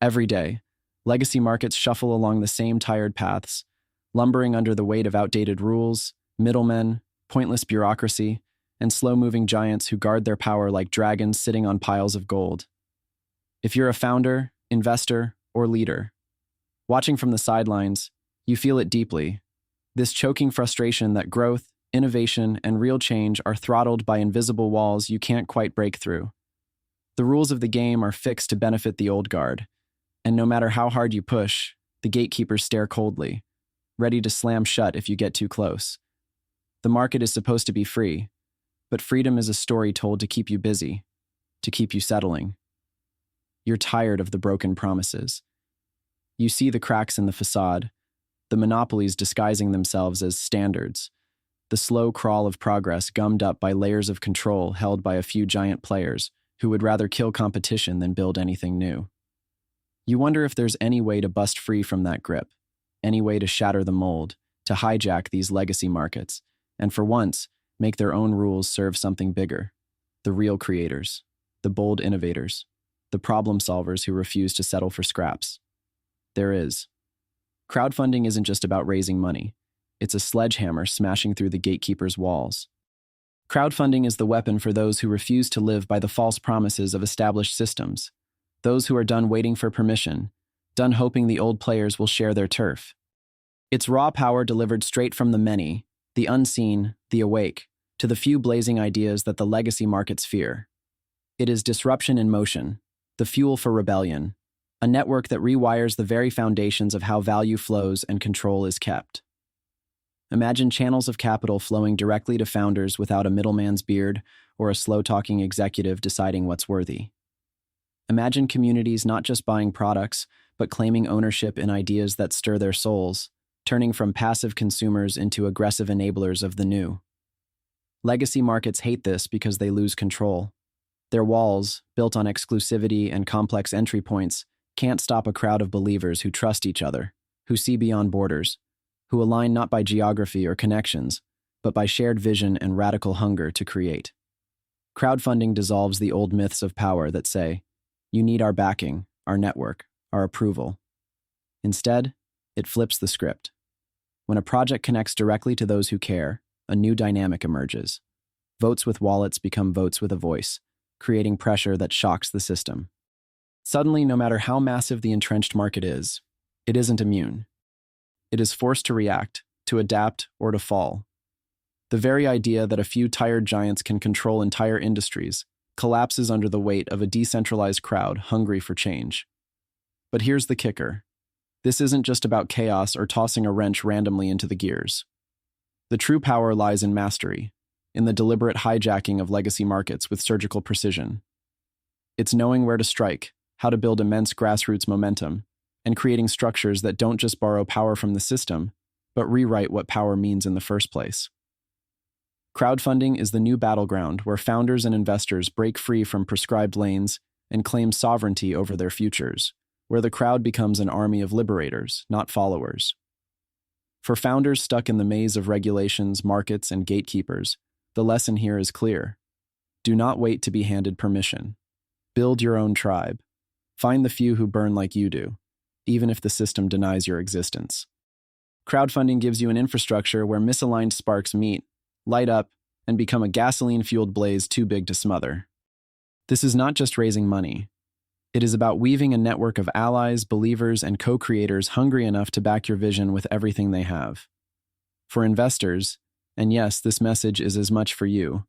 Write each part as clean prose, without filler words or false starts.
Every day, legacy markets shuffle along the same tired paths, lumbering under the weight of outdated rules, middlemen, pointless bureaucracy, and slow-moving giants who guard their power like dragons sitting on piles of gold. If you're a founder, investor, or leader, watching from the sidelines, you feel it deeply. This choking frustration that growth, innovation, and real change are throttled by invisible walls you can't quite break through. The rules of the game are fixed to benefit the old guard, and no matter how hard you push, the gatekeepers stare coldly, ready to slam shut if you get too close. The market is supposed to be free, but freedom is a story told to keep you busy, to keep you settling. You're tired of the broken promises. You see the cracks in the facade, the monopolies disguising themselves as standards, the slow crawl of progress gummed up by layers of control held by a few giant players who would rather kill competition than build anything new. You wonder if there's any way to bust free from that grip, any way to shatter the mold, to hijack these legacy markets, and for once, make their own rules serve something bigger. The real creators, the bold innovators, the problem solvers who refuse to settle for scraps. There is. Crowdfunding isn't just about raising money. It's a sledgehammer smashing through the gatekeepers' walls. Crowdfunding is the weapon for those who refuse to live by the false promises of established systems, those who are done waiting for permission, done hoping the old players will share their turf. It's raw power delivered straight from the many, the unseen, the awake, to the few blazing ideas that the legacy markets fear. It is disruption in motion, the fuel for rebellion, a network that rewires the very foundations of how value flows and control is kept. Imagine channels of capital flowing directly to founders without a middleman's beard or a slow-talking executive deciding what's worthy. Imagine communities not just buying products, but claiming ownership in ideas that stir their souls, turning from passive consumers into aggressive enablers of the new. Legacy markets hate this because they lose control. Their walls, built on exclusivity and complex entry points, can't stop a crowd of believers who trust each other, who see beyond borders, who align not by geography or connections, but by shared vision and radical hunger to create. Crowdfunding dissolves the old myths of power that say, "You need our backing, our network, our approval." Instead, it flips the script. When a project connects directly to those who care, a new dynamic emerges. Votes with wallets become votes with a voice, creating pressure that shocks the system. Suddenly, no matter how massive the entrenched market is, it isn't immune. It is forced to react, to adapt, or to fall. The very idea that a few tired giants can control entire industries collapses under the weight of a decentralized crowd hungry for change. But here's the kicker. This isn't just about chaos or tossing a wrench randomly into the gears. The true power lies in mastery, in the deliberate hijacking of legacy markets with surgical precision. It's knowing where to strike, how to build immense grassroots momentum, and creating structures that don't just borrow power from the system, but rewrite what power means in the first place. Crowdfunding is the new battleground where founders and investors break free from prescribed lanes and claim sovereignty over their futures, where the crowd becomes an army of liberators, not followers. For founders stuck in the maze of regulations, markets, and gatekeepers, the lesson here is clear. Do not wait to be handed permission. Build your own tribe. Find the few who burn like you do, even if the system denies your existence. Crowdfunding gives you an infrastructure where misaligned sparks meet, light up, and become a gasoline-fueled blaze too big to smother. This is not just raising money. It is about weaving a network of allies, believers, and co-creators hungry enough to back your vision with everything they have. For investors, and yes, this message is as much for you,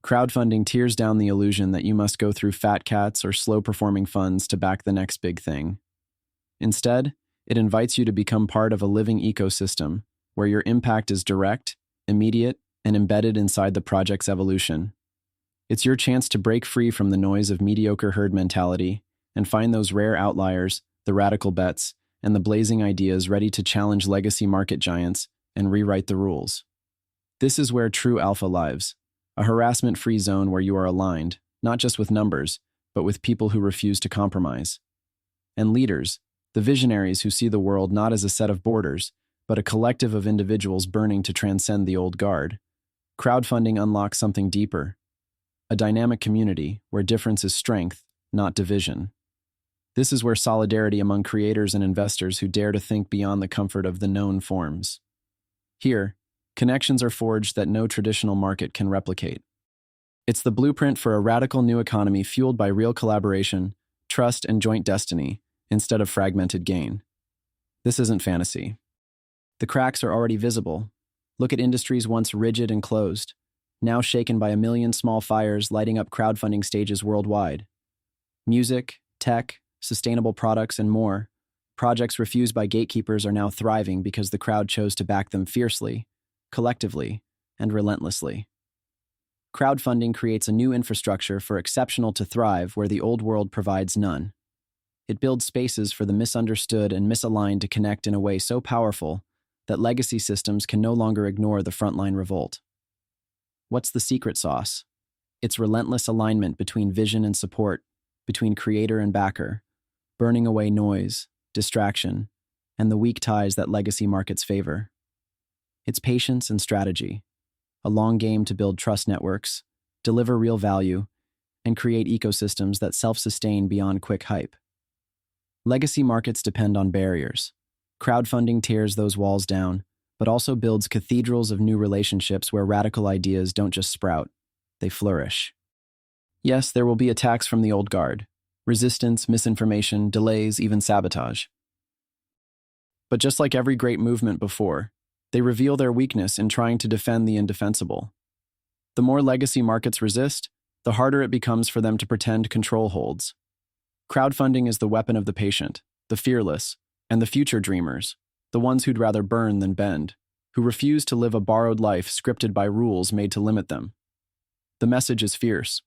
crowdfunding tears down the illusion that you must go through fat cats or slow-performing funds to back the next big thing. Instead, it invites you to become part of a living ecosystem where your impact is direct, immediate, and embedded inside the project's evolution. It's your chance to break free from the noise of mediocre herd mentality and find those rare outliers, the radical bets, and the blazing ideas ready to challenge legacy market giants and rewrite the rules. This is where true alpha lives, a harassment-free zone where you are aligned, not just with numbers, but with people who refuse to compromise. And leaders, the visionaries who see the world not as a set of borders, but a collective of individuals burning to transcend the old guard. Crowdfunding unlocks something deeper, a dynamic community where difference is strength, not division. This is where solidarity among creators and investors who dare to think beyond the comfort of the known forms. Here, connections are forged that no traditional market can replicate. It's the blueprint for a radical new economy fueled by real collaboration, trust, and joint destiny, instead of fragmented gain. This isn't fantasy. The cracks are already visible. Look at industries once rigid and closed, now shaken by a million small fires lighting up crowdfunding stages worldwide. Music, tech, sustainable products, and more. Projects refused by gatekeepers are now thriving because the crowd chose to back them fiercely, collectively, and relentlessly. Crowdfunding creates a new infrastructure for exceptional to thrive where the old world provides none. It builds spaces for the misunderstood and misaligned to connect in a way so powerful that legacy systems can no longer ignore the frontline revolt. What's the secret sauce? It's relentless alignment between vision and support, between creator and backer, burning away noise, distraction, and the weak ties that legacy markets favor. It's patience and strategy, a long game to build trust networks, deliver real value, and create ecosystems that self-sustain beyond quick hype. Legacy markets depend on barriers. Crowdfunding tears those walls down, but also builds cathedrals of new relationships where radical ideas don't just sprout, they flourish. Yes, there will be attacks from the old guard, resistance, misinformation, delays, even sabotage. But just like every great movement before, they reveal their weakness in trying to defend the indefensible. The more legacy markets resist, the harder it becomes for them to pretend control holds. Crowdfunding is the weapon of the patient, the fearless, and the future dreamers, the ones who'd rather burn than bend, who refuse to live a borrowed life scripted by rules made to limit them. The message is fierce.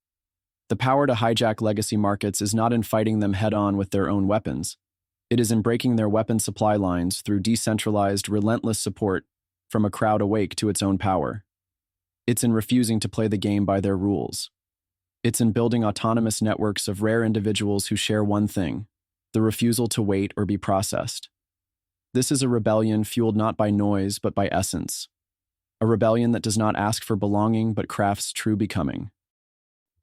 The power to hijack legacy markets is not in fighting them head-on with their own weapons. It is in breaking their weapon supply lines through decentralized, relentless support from a crowd awake to its own power. It's in refusing to play the game by their rules. It's in building autonomous networks of rare individuals who share one thing: the refusal to wait or be processed. This is a rebellion fueled not by noise but by essence. A rebellion that does not ask for belonging but crafts true becoming.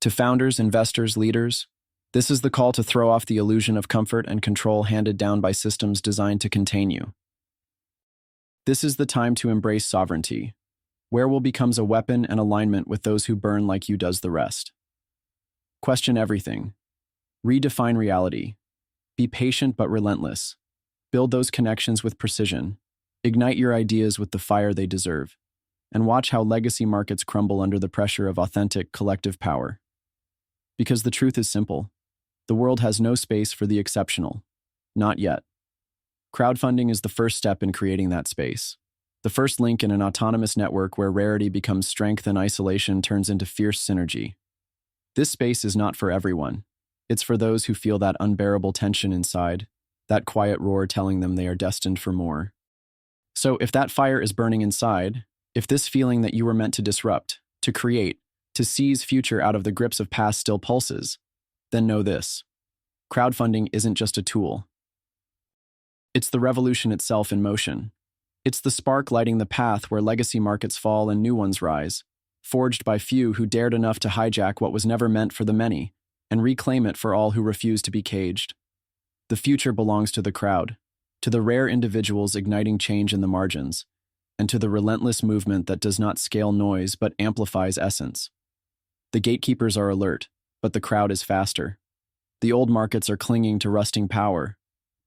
To founders, investors, leaders, this is the call to throw off the illusion of comfort and control handed down by systems designed to contain you. This is the time to embrace sovereignty. Werewolf becomes a weapon and alignment with those who burn like you does the rest. Question everything. Redefine reality. Be patient but relentless. Build those connections with precision. Ignite your ideas with the fire they deserve. And watch how legacy markets crumble under the pressure of authentic, collective power. Because the truth is simple. The world has no space for the exceptional. Not yet. Crowdfunding is the first step in creating that space. The first link in an autonomous network where rarity becomes strength and isolation turns into fierce synergy. This space is not for everyone. It's for those who feel that unbearable tension inside, that quiet roar telling them they are destined for more. So if that fire is burning inside, if this feeling that you were meant to disrupt, to create, to seize future out of the grips of past still pulses, then know this. Crowdfunding isn't just a tool. It's the revolution itself in motion. It's the spark lighting the path where legacy markets fall and new ones rise, forged by few who dared enough to hijack what was never meant for the many and reclaim it for all who refuse to be caged. The future belongs to the crowd, to the rare individuals igniting change in the margins, and to the relentless movement that does not scale noise but amplifies essence. The gatekeepers are alert, but the crowd is faster. The old markets are clinging to rusting power,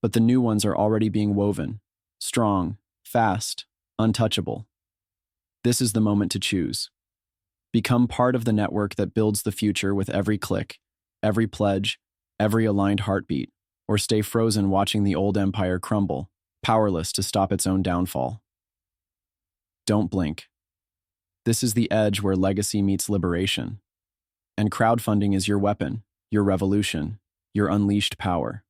but the new ones are already being woven, strong, fast, untouchable. This is the moment to choose. Become part of the network that builds the future with every click, every pledge, every aligned heartbeat, or stay frozen watching the old empire crumble, powerless to stop its own downfall. Don't blink. This is the edge where legacy meets liberation. And crowdfunding is your weapon, your revolution, your unleashed power.